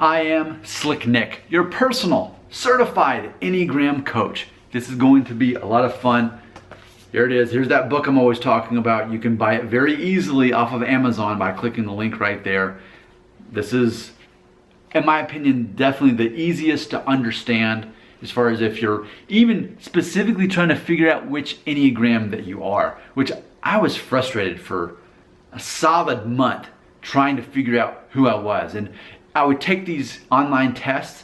I am Slick Nick, your personal certified Enneagram coach. This is going to be a lot of fun. Here it is. Here's that book I'm always talking about. You can buy it very easily off of Amazon by clicking the link right there. This is, in my opinion, definitely the easiest to understand as far as if you're even specifically trying to figure out which Enneagram that you are, which I was frustrated for a solid month trying to figure out who I was. And I would take these online tests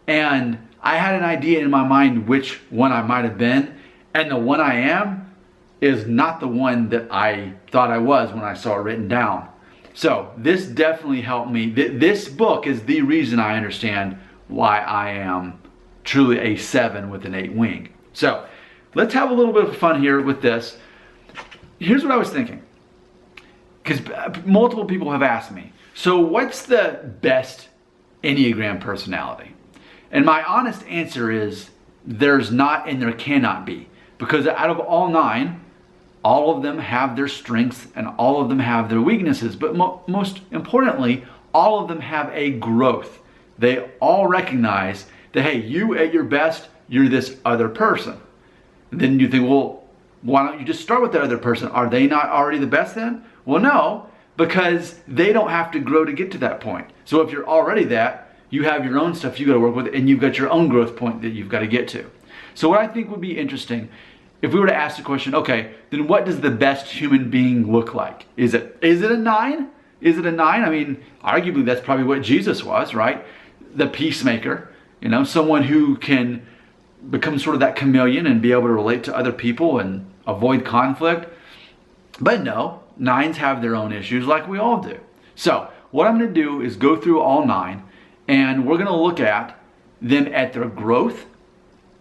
and I had an idea in my mind which one I might have been, and the one I am is not the one that I thought I was when I saw it written down. So this definitely helped me. This book is the reason I understand why I am truly a 7 with an 8 wing. So let's have a little bit of fun here with this. Here's what I was thinking, because multiple people have asked me, so what's the best Enneagram personality? And my honest answer is there's not and there cannot be, because out of all 9, all of them have their strengths and all of them have their weaknesses, but most importantly, all of them have a growth. They all recognize that, hey, you at your best, you're this other person. And then you think, well, why don't you just start with the other person? Are they not already the best then? Well, no, because they don't have to grow to get to that point. So if you're already that, you have your own stuff you got to work with, and you've got your own growth point that you've got to get to. So what I think would be interesting, if we were to ask the question, okay, then what does the best human being look like? Is it a 9? Is it a 9? I mean, arguably that's probably what Jesus was, right? The peacemaker, someone who can become sort of that chameleon and be able to relate to other people and avoid conflict. But no, 9s have their own issues like we all do. So what I'm going to do is go through all 9, and we're going to look at them at their growth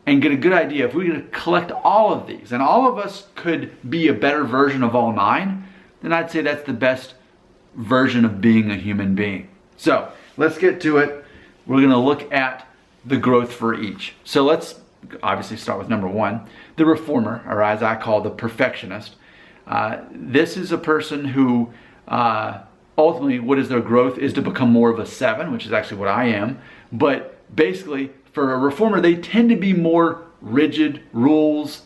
and get a good idea. If we're going to collect all of these, and all of us could be a better version of all 9, then I'd say that's the best version of being a human being. So let's get to it. We're going to look at the growth for each. So let's obviously start with number 1, the reformer, or as I call the perfectionist. This is a person who ultimately, what is their growth is to become more of a 7, which is actually what I am. But basically, for a reformer, they tend to be more rigid, rules,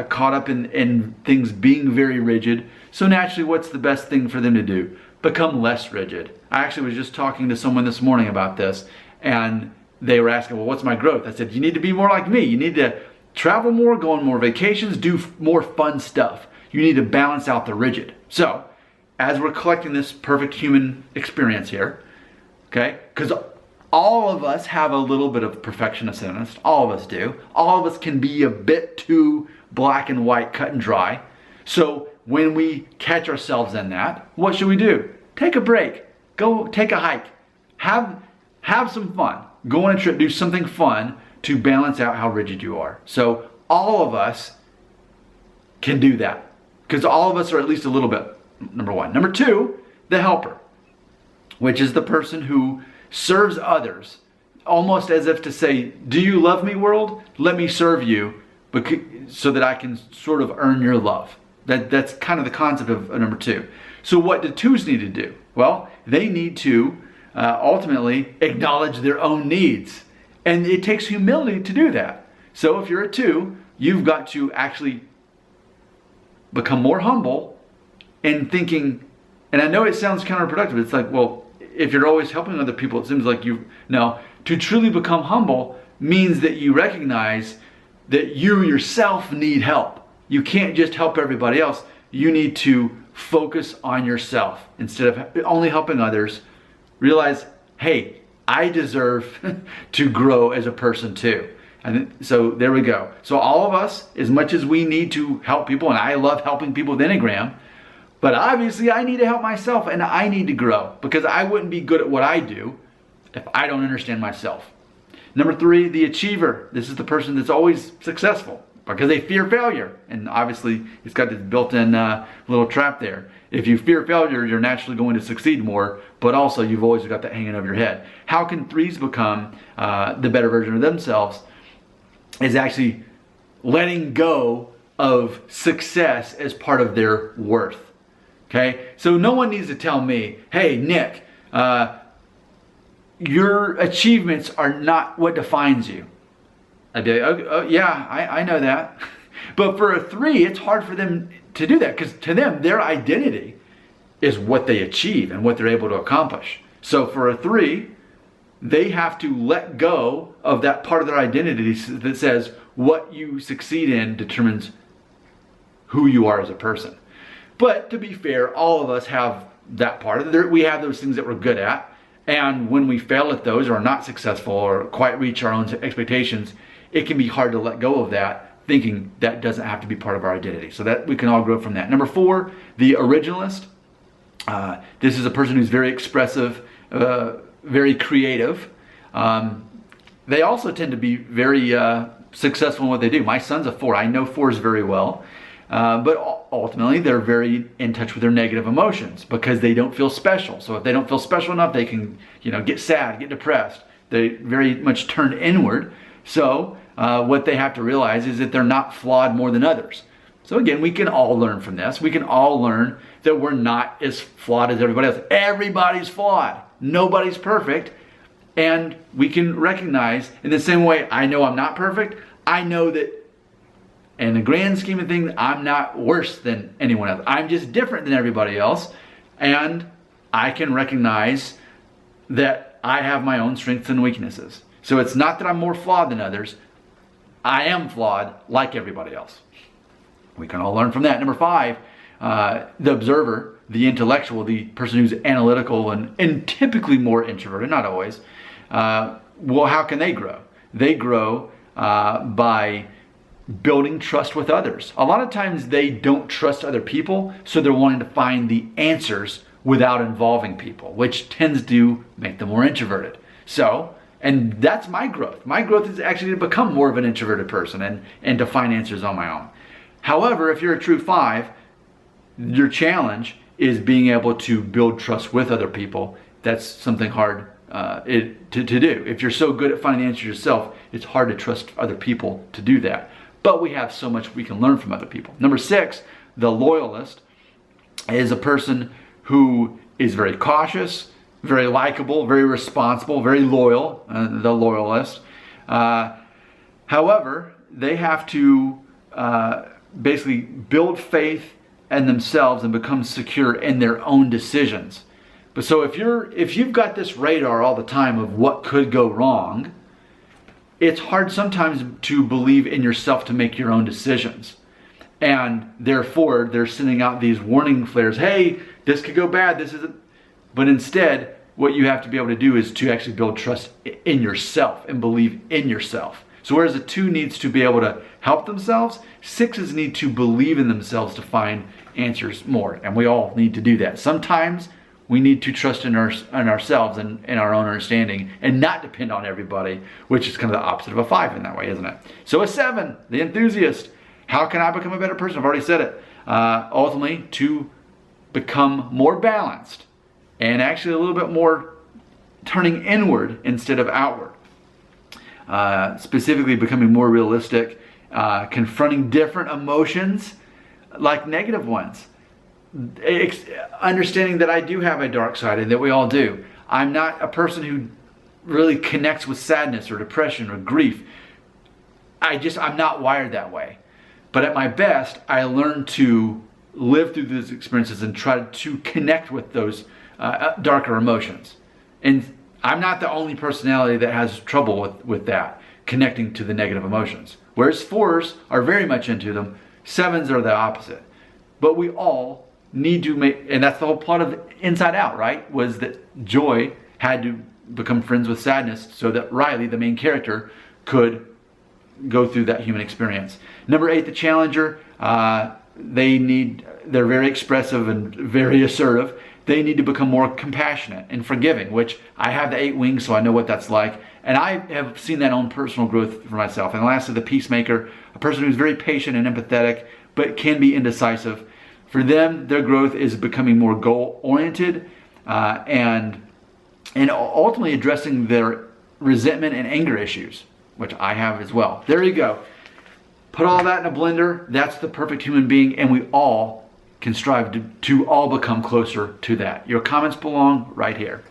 caught up in things being very rigid. So naturally, what's the best thing for them to do? Become less rigid. I actually was just talking to someone this morning about this, and they were asking, well, what's my growth? I said, you need to be more like me. You need to travel more, go on more vacations, do more fun stuff. You need to balance out the rigid. So, as we're collecting this perfect human experience here, okay, because all of us have a little bit of perfectionist in us. All of us do. All of us can be a bit too black and white, cut and dry. So when we catch ourselves in that, what should we do? Take a break. Go take a hike. Have some fun. Go on a trip. Do something fun to balance out how rigid you are. So all of us can do that, because all of us are at least a little bit, number 1. Number 2, the helper, which is the person who serves others, almost as if to say, do you love me, world? Let me serve you so that I can sort of earn your love. That's kind of the concept of number 2. So what do 2s need to do? Well, they need to ultimately acknowledge their own needs. And it takes humility to do that. So if you're a 2, you've got to actually become more humble and thinking, and I know it sounds counterproductive. It's like, well, if you're always helping other people, it seems like no, to truly become humble means that you recognize that you yourself need help. You can't just help everybody else. You need to focus on yourself instead of only helping others. Realize, hey, I deserve to grow as a person too. And so there we go. So all of us, as much as we need to help people, and I love helping people with Enneagram, but obviously I need to help myself and I need to grow, because I wouldn't be good at what I do if I don't understand myself. Number 3, the achiever. This is the person that's always successful because they fear failure. And obviously it's got this built-in little trap there. If you fear failure, you're naturally going to succeed more, but also you've always got that hanging over your head. How can 3s become the better version of themselves? Is actually letting go of success as part of their worth. Okay? So no one needs to tell me, hey, Nick, your achievements are not what defines you. I'd be like, oh yeah, I know that. But for a 3, it's hard for them to do that because to them, their identity is what they achieve and what they're able to accomplish. So for a 3, they have to let go of that part of their identity that says what you succeed in determines who you are as a person. But to be fair, all of us have that part. We have those things that we're good at. And when we fail at those or are not successful or quite reach our own expectations, it can be hard to let go of that, thinking that doesn't have to be part of our identity. So that we can all grow from that. Number 4, the originalist. This is a person who's very expressive, very creative. They also tend to be very successful in what they do. My son's a 4. I know 4s very well. But ultimately, they're very in touch with their negative emotions because they don't feel special. So if they don't feel special enough, they can, get sad, get depressed. They very much turn inward. So what they have to realize is that they're not flawed more than others. So again, we can all learn from this. We can all learn that we're not as flawed as everybody else. Everybody's flawed. Nobody's perfect. And we can recognize in the same way, I know I'm not perfect. I know that in the grand scheme of things, I'm not worse than anyone else. I'm just different than everybody else. And I can recognize that I have my own strengths and weaknesses. So it's not that I'm more flawed than others. I am flawed like everybody else. We can all learn from that. Number 5, the observer, the intellectual, the person who's analytical and typically more introverted, not always. Well, how can they grow? They grow by building trust with others. A lot of times they don't trust other people, so they're wanting to find the answers without involving people, which tends to make them more introverted. So, and that's my growth. My growth is actually to become more of an introverted person and to find answers on my own. However, if you're a true 5, your challenge is being able to build trust with other people. That's something hard to do. If you're so good at finding the answers yourself, it's hard to trust other people to do that. But we have so much we can learn from other people. Number 6, the loyalist is a person who is very cautious, very likable, very responsible, very loyal, the loyalist. However, they have to basically build faith in themselves and become secure in their own decisions. But so if you've got this radar all the time of what could go wrong, it's hard sometimes to believe in yourself to make your own decisions. And therefore, they're sending out these warning flares. Hey, this could go bad. This isn't. But instead, what you have to be able to do is to actually build trust in yourself and believe in yourself. So whereas a 2 needs to be able to help themselves, 6s need to believe in themselves to find answers more. And we all need to do that. Sometimes we need to trust in ourselves and in our own understanding and not depend on everybody, which is kind of the opposite of a 5 in that way, isn't it? So a 7, the enthusiast. How can I become a better person? I've already said it. Ultimately, to become more balanced and actually a little bit more turning inward instead of outward. Specifically becoming more realistic, confronting different emotions like negative ones. Understanding that I do have a dark side and that we all do. I'm not a person who really connects with sadness or depression or grief. I'm not wired that way. But at my best, I learn to live through those experiences and try to connect with those darker emotions. And I'm not the only personality that has trouble with that, connecting to the negative emotions. Whereas 4s are very much into them, 7s are the opposite. But we all need to make, and that's the whole plot of Inside Out, right? Was that Joy had to become friends with sadness so that Riley, the main character, could go through that human experience. Number 8, the challenger. They're very expressive and very assertive. They need to become more compassionate and forgiving, which I have the 8 wings, so I know what that's like. And I have seen that own personal growth for myself. And lastly, the peacemaker, a person who's very patient and empathetic, but can be indecisive. For them, their growth is becoming more goal-oriented and ultimately addressing their resentment and anger issues, which I have as well. There you go. Put all that in a blender. That's the perfect human being, and we all can strive to all become closer to that. Your comments belong right here.